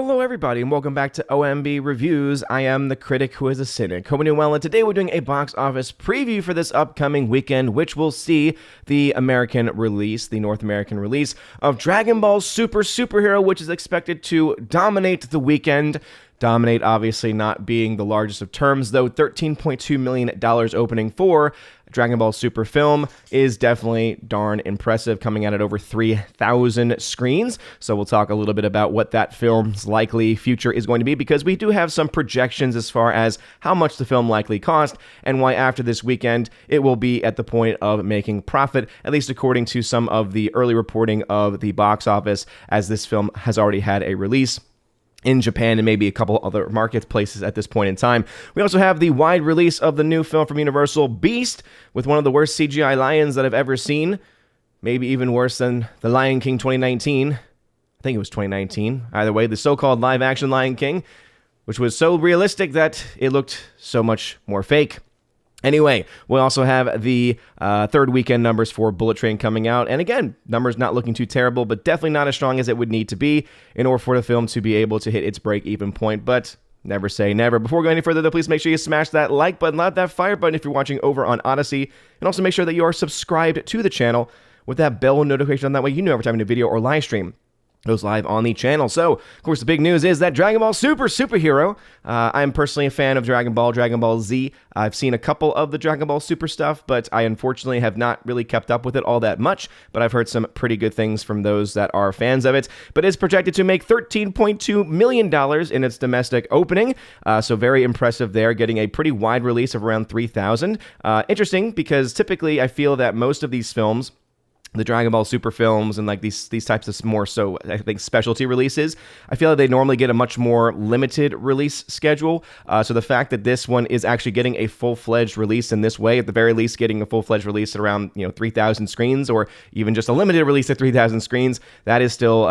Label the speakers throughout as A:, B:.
A: Hello everybody and welcome back to OMB Reviews. I am the critic who is a cynic. Hope you're doing well, and today we're doing a box office preview for this upcoming weekend, which will see the American release, the North American release of Dragon Ball Superhero, which is expected to dominate the weekend. Dominate obviously not being the largest of terms, though $13.2 million opening for Dragon Ball Super film is definitely darn impressive, coming out at over 3,000 screens. So we'll talk a little bit about what that film's likely future is going to be, because we do have some projections as far as how much the film likely cost and why after this weekend it will be at the point of making profit, at least according to some of the early reporting of the box office, as this film has already had a release in Japan and maybe a couple other marketplaces at this point in time. We also have the wide release of the new film from Universal, Beast, with one of the worst CGI lions that I've ever seen. Maybe even worse than The Lion King 2019. I think it was 2019. Either way, the so-called live-action Lion King, which was so realistic that it looked so much more fake. Anyway, we also have the third weekend numbers for Bullet Train coming out. And again, numbers not looking too terrible, but definitely not as strong as it would need to be in order for the film to be able to hit its break-even point. But never say never. Before going any further, though, please make sure you smash that like button, loud that fire button if you're watching over on Odyssey. And also make sure that you are subscribed to the channel with that bell notification on. That way you know every time a new video or live stream goes live on the channel. So, of course, the big news is that Dragon Ball Superhero. I'm personally a fan of Dragon Ball Z. I've seen a couple of the Dragon Ball Super stuff, but I unfortunately have not really kept up with it all that much. But I've heard some pretty good things from those that are fans of it. But it's projected to make $13.2 million in its domestic opening. So very impressive there, getting a pretty wide release of around 3,000. Interesting, because typically I feel that most of these films, the Dragon Ball Super films and like these types of more so, I think, specialty releases, I feel like they normally get a much more limited release schedule. So the fact that this one is actually getting a full-fledged release in this way, at the very least getting a full-fledged release at around 3,000 screens, or even just a limited release at 3,000 screens, that is still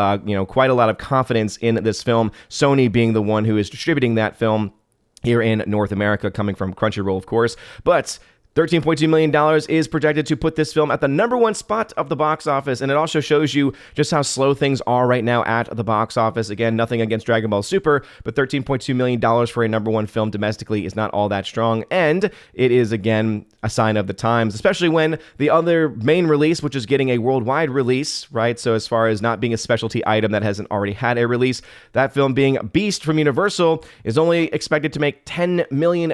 A: quite a lot of confidence in this film. Sony being the one who is distributing that film here in North America, coming from Crunchyroll, of course. But $13.2 million is projected to put this film at the #1 spot of the box office, and it also shows you just how slow things are right now at the box office. Again, nothing against Dragon Ball Super, but $13.2 million for a #1 film domestically is not all that strong, and it is, again, a sign of the times, especially when the other main release, which is getting a worldwide release, right? So as far as not being a specialty item that hasn't already had a release, that film being Beast from Universal is only expected to make $10 million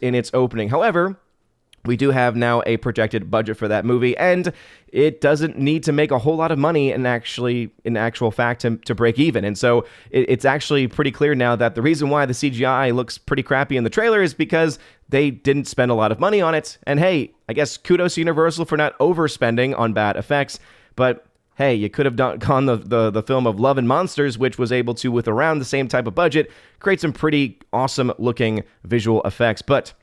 A: in its opening. However, we do have now a projected budget for that movie, and it doesn't need to make a whole lot of money in actual fact to break even. And so it's actually pretty clear now that the reason why the CGI looks pretty crappy in the trailer is because they didn't spend a lot of money on it. And hey, I guess kudos to Universal for not overspending on bad effects, but hey, you could have gone the film of Love and Monsters, which was able to, with around the same type of budget, create some pretty awesome looking visual effects. But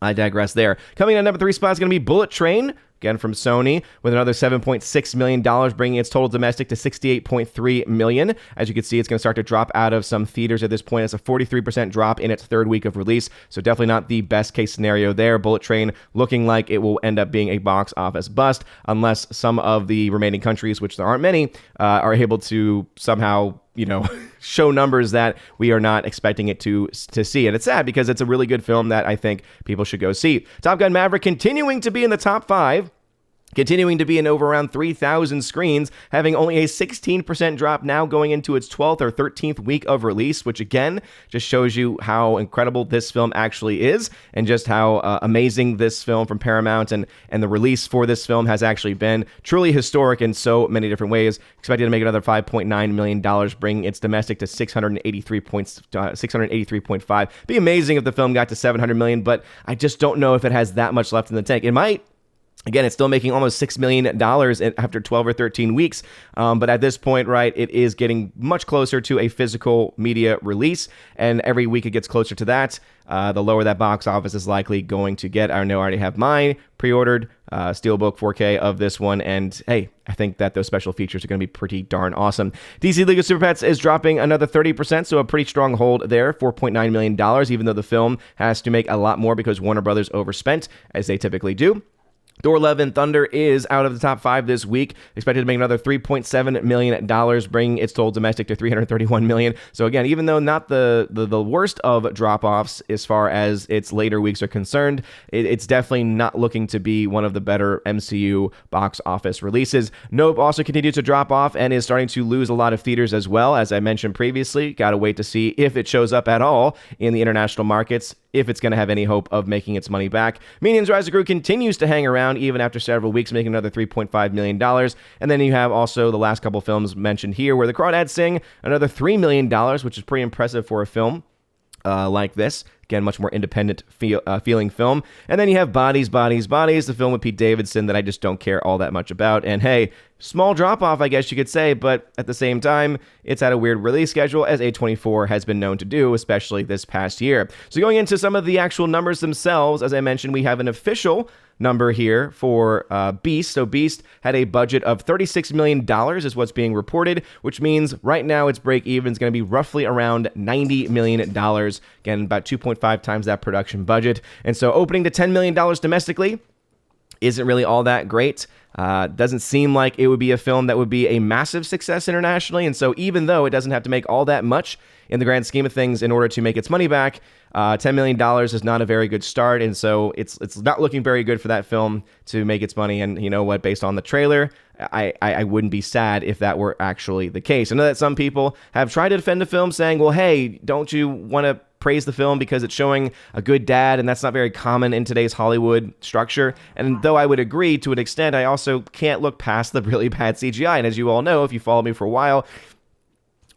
A: I digress there. Coming in at #3 spot is going to be Bullet Train, again from Sony, with another $7.6 million, bringing its total domestic to $68.3 million. As you can see, it's going to start to drop out of some theaters at this point. It's a 43% drop in its third week of release, so definitely not the best case scenario there. Bullet Train looking like it will end up being a box office bust, unless some of the remaining countries, which there aren't many, are able to somehow show numbers that we are not expecting it to see. And it's sad, because it's a really good film that I think people should go see. Top Gun Maverick continuing to be in the top 5. Continuing to be in over around 3,000 screens, having only a 16% drop now going into its 12th or 13th week of release, which again just shows you how incredible this film actually is, and just how amazing this film from Paramount and the release for this film has actually been. Truly historic in so many different ways. Expected to make another $5.9 million, bringing its domestic to 683.5. Be amazing if the film got to 700 million, but I just don't know if it has that much left in the tank. It might. Again, it's still making almost $6 million after 12 or 13 weeks. But at this point, right, it is getting much closer to a physical media release. And every week it gets closer to that, the lower that box office is likely going to get. I know I already have mine pre-ordered, Steelbook 4K of this one. And hey, I think that those special features are going to be pretty darn awesome. DC League of Super Pets is dropping another 30%, so a pretty strong hold there, $4.9 million, even though the film has to make a lot more because Warner Brothers overspent, as they typically do. Thor: Love and Thunder is out of the top 5 this week, expected to make another $3.7 million, bringing its total domestic to $331 million. So again, even though not the worst of drop-offs as far as its later weeks are concerned, it's definitely not looking to be one of the better MCU box office releases. Nope also continues to drop off and is starting to lose a lot of theaters as well. As I mentioned previously, got to wait to see if it shows up at all in the international markets, if it's going to have any hope of making its money back. Minions: Rise of Gru continues to hang around even after several weeks, making another $3.5 million. And then you have also the last couple films mentioned here, where The Crawdads Sing, another $3 million, which is pretty impressive for a film like this. Again, much more independent feeling film. And then you have Bodies, the film with Pete Davidson that I just don't care all that much about. And hey, small drop-off, I guess you could say, but at the same time, it's at a weird release schedule, as A24 has been known to do, especially this past year. So going into some of the actual numbers themselves, as I mentioned, we have an official number here for Beast. So Beast had a budget of $36 million is what's being reported, which means right now its break-even is going to be roughly around $90 million. Again, about 2.5 times that production budget. And so opening to $10 million domestically isn't really all that great. Doesn't seem like it would be a film that would be a massive success internationally. And so even though it doesn't have to make all that much in the grand scheme of things in order to make its money back, $10 million is not a very good start. And so it's not looking very good for that film to make its money. And you know what, based on the trailer, I wouldn't be sad if that were actually the case. I know that some people have tried to defend the film saying, well, hey, don't you want to praise the film because it's showing a good dad, and that's not very common in today's Hollywood structure. And though I would agree to an extent, I also can't look past the really bad CGI. And as you all know, if you follow me for a while,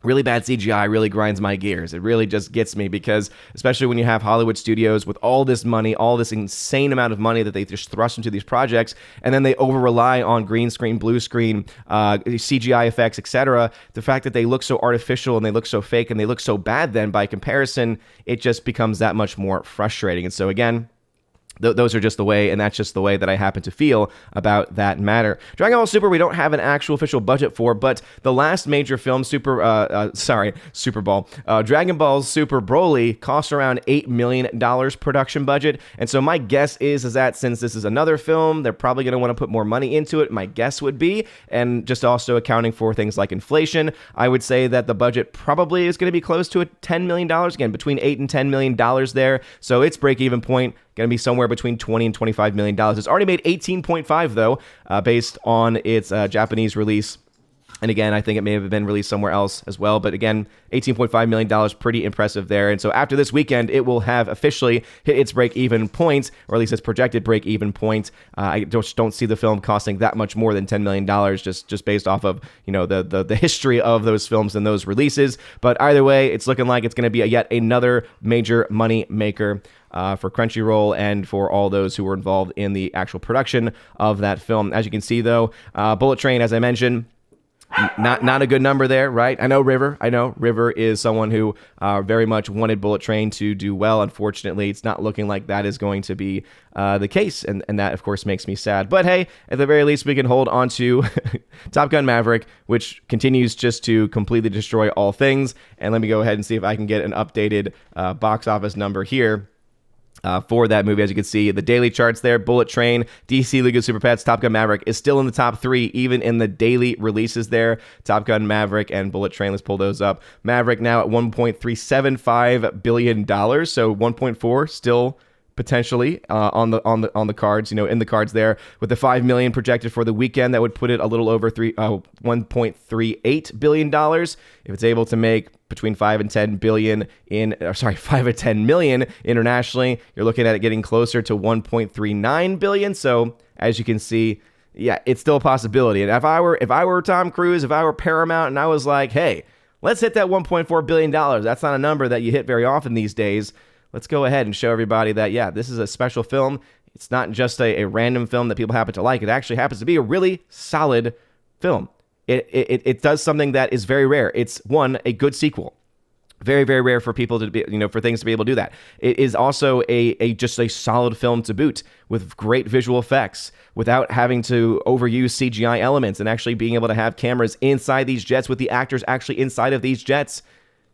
A: really bad CGI really grinds my gears. It really just gets me, because especially when you have Hollywood studios with all this money, all this insane amount of money that they just thrust into these projects, and then they over rely on green screen, blue screen, CGI effects, etc. The fact that they look so artificial and they look so fake and they look so bad, then by comparison, it just becomes that much more frustrating. And so again, those are just the way, and that's just the way that I happen to feel about that matter. Dragon Ball Super, we don't have an actual official budget for, but the last major film, Super Bowl, Dragon Ball Super Broly, cost around $8 million production budget. And so my guess is that since this is another film, they're probably going to want to put more money into it, my guess would be, and just also accounting for things like inflation, I would say that the budget probably is going to be close to $10 million, again, between $8 and $10 million there. So its break-even point going to be somewhere between $20 and $25 million. It's already made 18.5 though, based on its Japanese release. And again, I think it may have been released somewhere else as well. But again, $18.5 million, pretty impressive there. And so after this weekend, it will have officially hit its break-even point, or at least its projected break-even point. I don't see the film costing that much more than $10 million, just based off of, you know, the history of those films and those releases. But either way, it's looking like it's going to be yet another major money maker for Crunchyroll and for all those who were involved in the actual production of that film. As you can see, though, Bullet Train, as I mentioned, not a good number there, right? I know River is someone who very much wanted Bullet Train to do well. Unfortunately, it's not looking like that is going to be the case, and that, of course, makes me sad. But hey, at the very least, we can hold on to Top Gun Maverick, which continues just to completely destroy all things. And let me go ahead and see if I can get an updated box office number here. For that movie. As you can see, the daily charts there, Bullet Train, DC League of Super Pets, Top Gun Maverick is still in the top 3, even in the daily releases there. Top Gun Maverick and Bullet Train, let's pull those up. Maverick now at $1.375 billion, so 1.4 still potentially on the cards, you know, in the cards there, with the $5 million projected for the weekend. That would put it a little over $1.38 billion. If it's able to make between 5 and 10 billion 5 and 10 million internationally, you're looking at it getting closer to 1.39 billion. So as you can see, yeah, it's still a possibility. And if I were Tom Cruise, if I were Paramount, and I was like, hey, let's hit that $1.4 billion. That's not a number that you hit very often these days. Let's go ahead and show everybody that, yeah, this is a special film. It's not just a random film that people happen to like. It actually happens to be a really solid film. It does something that is very rare. It's, one, a good sequel. Very, very rare for people to be, you know, for things to be able to do that. It is also just a solid film to boot, with great visual effects, without having to overuse CGI elements, and actually being able to have cameras inside these jets with the actors actually inside of these jets.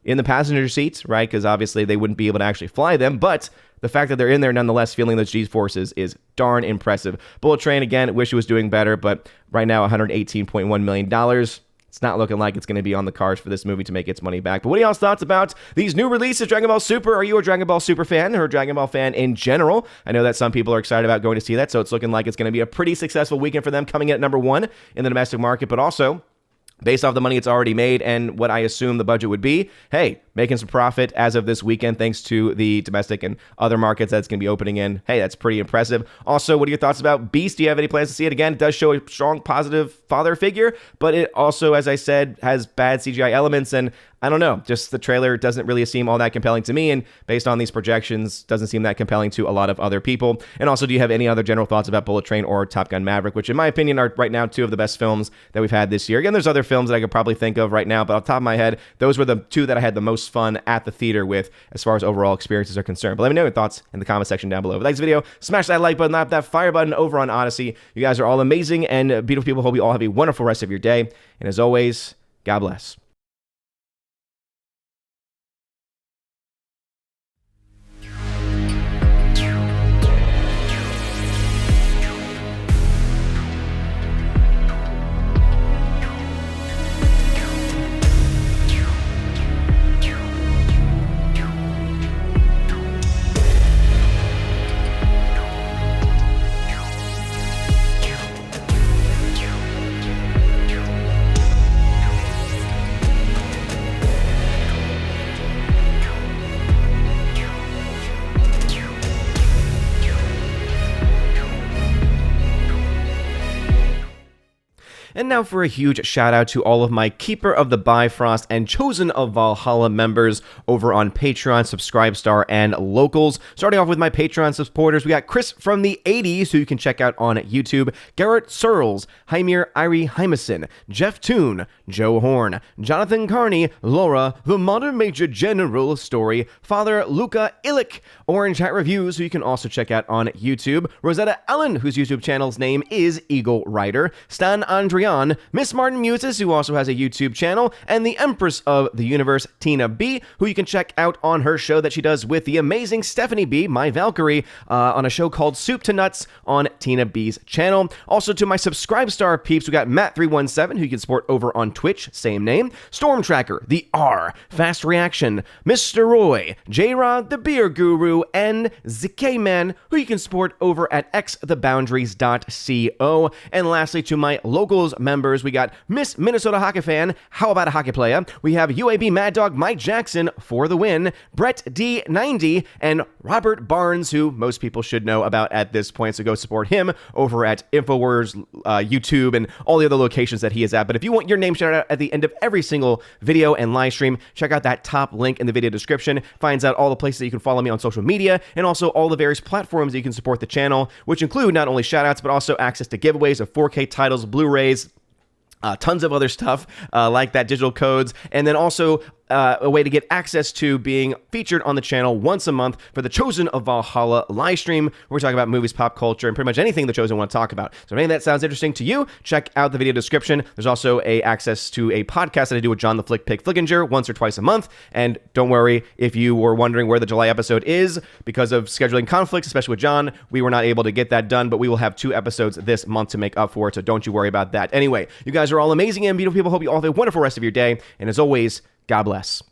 A: in the passenger seats, right? Because obviously they wouldn't be able to actually fly them, but the fact that they're in there nonetheless feeling those G-forces is darn impressive. Bullet Train, again, wish it was doing better, but right now $118.1 million. It's not looking like it's going to be on the cards for this movie to make its money back. But what are y'all's thoughts about these new releases? Dragon Ball Super, are you a Dragon Ball Super fan or a Dragon Ball fan in general? I know that some people are excited about going to see that, so it's looking like it's going to be a pretty successful weekend for them, coming in at number 1 in the domestic market, but also based off the money it's already made and what I assume the budget would be, hey, making some profit as of this weekend thanks to the domestic and other markets that's going to be opening in. Hey, that's pretty impressive. Also, what are your thoughts about Beast? Do you have any plans to see it? Again, it does show a strong positive father figure, but it also, as I said, has bad CGI elements, and I don't know, just the trailer doesn't really seem all that compelling to me, and based on these projections, doesn't seem that compelling to a lot of other people. And also, do you have any other general thoughts about Bullet Train or Top Gun Maverick, which in my opinion are right now 2 of the best films that we've had this year? Again, there's other films that I could probably think of right now, but off the top of my head, those were the 2 that I had the most fun at the theater with as far as overall experiences are concerned. But let me know your thoughts in the comment section down below. If you like this video, smash that like button, that fire button over on Odyssey. You guys are all amazing and beautiful people. Hope you all have a wonderful rest of your day. And as always, God bless. And now for a huge shout out to all of my Keeper of the Bifrost and Chosen of Valhalla members over on Patreon, Subscribestar, and Locals. Starting off with my Patreon supporters, we got Chris from the 80s, who you can check out on YouTube, Garrett Searles, Heimir Irie Hymason, Jeff Toon, Joe Horn, Jonathan Carney, Laura, The Modern Major General Story, Father Luca Illick, Orange Hat Reviews, who you can also check out on YouTube, Rosetta Allen, whose YouTube channel's name is Eagle Rider, Stan Andrian, Miss Martin Muses, who also has a YouTube channel, and the Empress of the Universe, Tina B, who you can check out on her show that she does with the amazing Stephanie B, my Valkyrie, on a show called Soup to Nuts on Tina B's channel. Also to my Subscribestar peeps, we got Matt317, who you can support over on Twitch, same name, Storm Tracker, The R, Fast Reaction, Mr. Roy, J-Rod, the Beer Guru, and ZK-Man, who you can support over at xtheboundaries.co. And lastly, to my Locals members, we got Miss Minnesota Hockey Fan, How About a Hockey Player? We have UAB Mad Dog Mike Jackson for the win, Brett D90, and Robert Barnes, who most people should know about at this point, so go support him over at InfoWars, YouTube, and all the other locations that he is at. But if you want your name shouted out at the end of every single video and live stream, check out that top link in the video description. Finds out all the places that you can follow me on social media, and also all the various platforms that you can support the channel, which include not only shoutouts, but also access to giveaways of 4K titles, Blu-rays, tons of other stuff like that, digital codes, and then also a way to get access to being featured on the channel once a month for the Chosen of Valhalla live stream, where we're talking about movies, pop culture, and pretty much anything the Chosen want to talk about. So if any of that sounds interesting to you, check out the video description. There's also access to a podcast that I do with John the Flick Pig Flickinger once or twice a month. And don't worry if you were wondering where the July episode is, because of scheduling conflicts, especially with John, we were not able to get that done, but we will have 2 episodes this month to make up for it, so don't you worry about that. Anyway, you guys are all amazing and beautiful people. Hope you all have a wonderful rest of your day, and as always, God bless.